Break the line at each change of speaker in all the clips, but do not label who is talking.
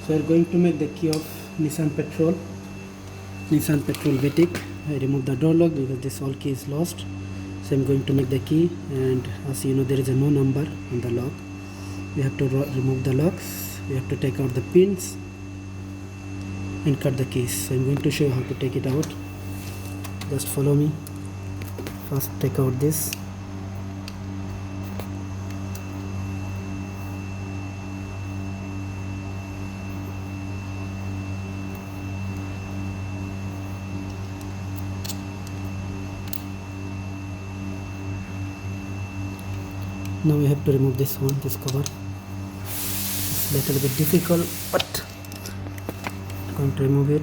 So we're going to make the key of Nissan Petrol Vetic. I remove the door lock because this whole key is lost. So I'm going to make the key, and as you know, there is a no number on the lock. We have to remove the locks. We have to take out the pins and cut the keys. So I'm going to show you how to take it out. Just follow me. First take out this. Now we have to remove this one, this cover. It's a little bit difficult, but I'm going to remove it.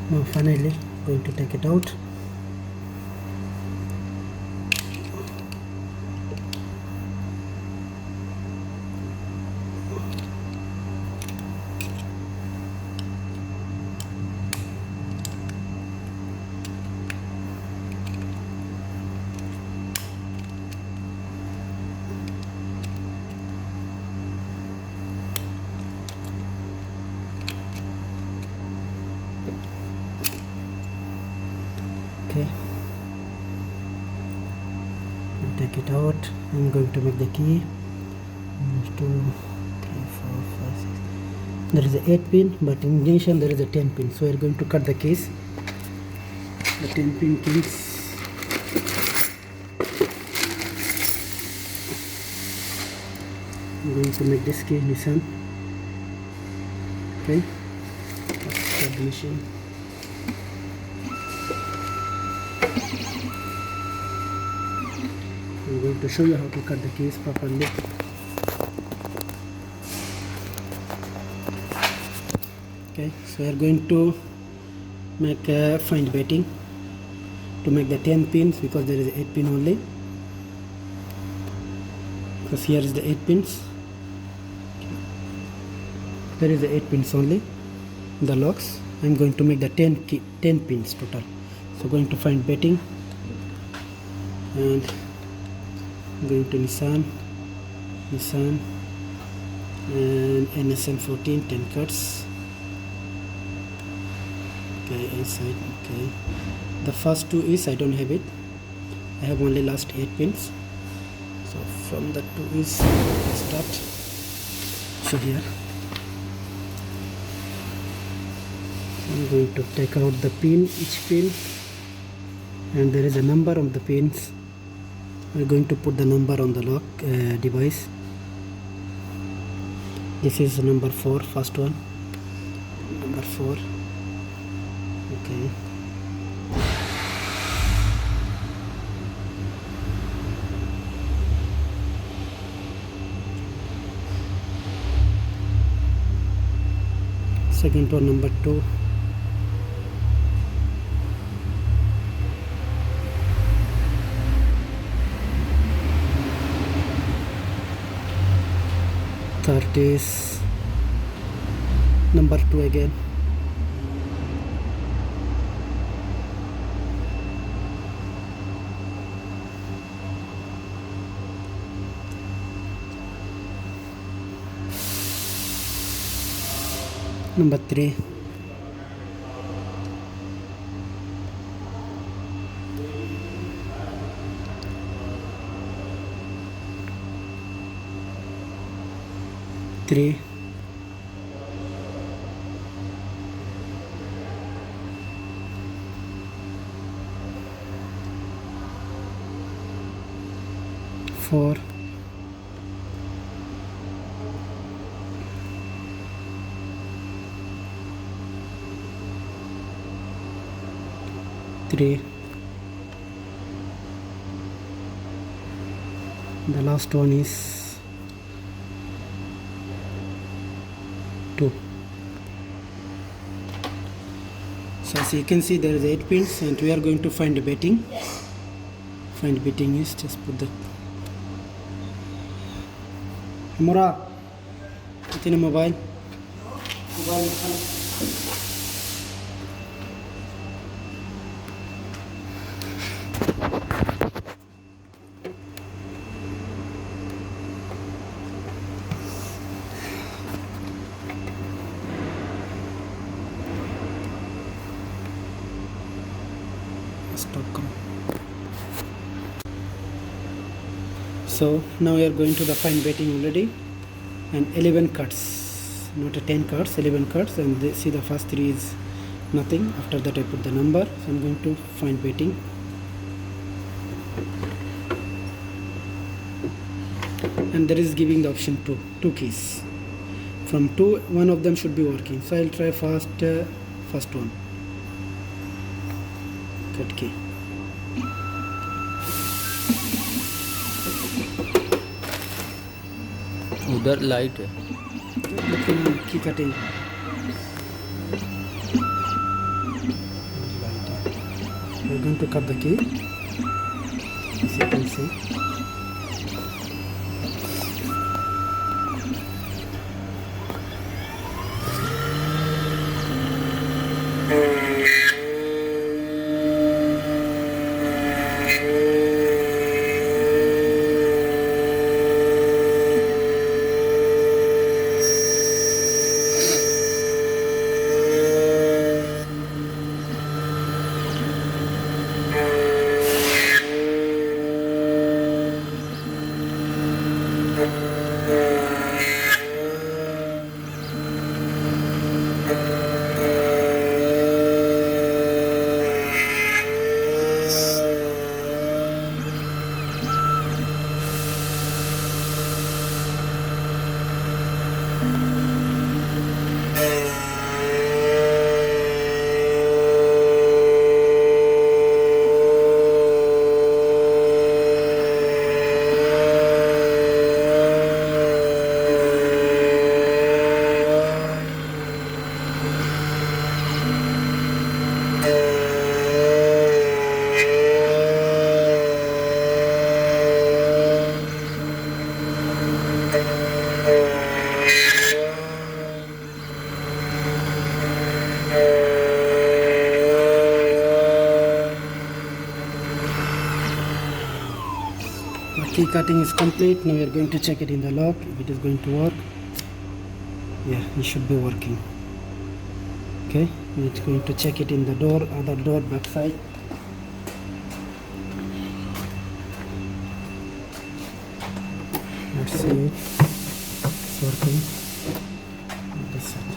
Now finally going to take it out. Okay, I'll take it out. I'm going to make the key. 1, 2, 3, 4, 5, 6. There is a 8 pin, but in ignition there is a 10 pin. So we're going to cut the keys. The 10 pin keys. I'm going to make this key Nissan. Okay, let's start the machine. I'm going to show you how to cut the keys properly. Okay, so we are going to make a find betting to make the 10 pins, because there is 8 pin only. Because here is the 8 pins. There is the 8 pins only, the locks. I'm going to make the 10 pins total. So going to find betting, and I'm going to Nissan and NSN 14 10 cuts. Okay, inside. Okay, the first two is I don't have it. I have only last 8 pins. So from the two is start. So here I'm going to take out the pin, each pin. and there is a number of the pins. We're going to put the number on the lock device. This is number 4, first one, number 4. Okay, second one, number 2. Third is number 2 again. Number 3. Three. Four. Three. The last one is 2. So as you can see, there is 8 pins, and we are going to find the betting. Find betting is just put the Mura. It's in a mobile. Stop come. So now we are going to the fine betting already, and 11 cards, not a 10 cards, 11 cards, and see the first 3 is nothing. After that I put the number, so I'm going to fine betting. And there is giving the option 2 keys. From 2, one of them should be working. So I'll try first one. Cut key.
उधर light है.
Key cutting. We're going to cut the key, as you can see. Key cutting is complete. Now we are going to check it in the lock if it is going to work. Yeah, it should be working. Okay, we're going to check it in the door, other door back side. Let's see it. It's working. This side.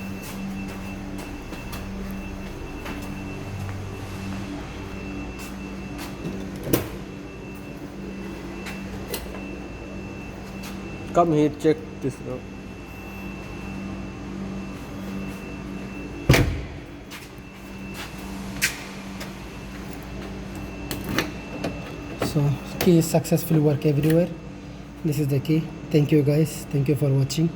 Come here, check this now.
So key is successfully work everywhere. This is the key. Thank you guys, thank you for watching.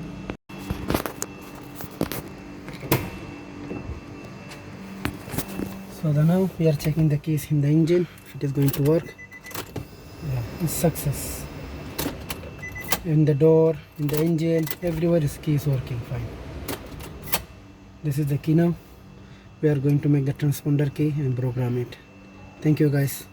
So now we are checking the keys in the engine, if it is going to work. Yeah, it's success. In the door, in the engine, everywhere is key is working fine. This is the key now. We are going to make the transponder key and program it. Thank you guys.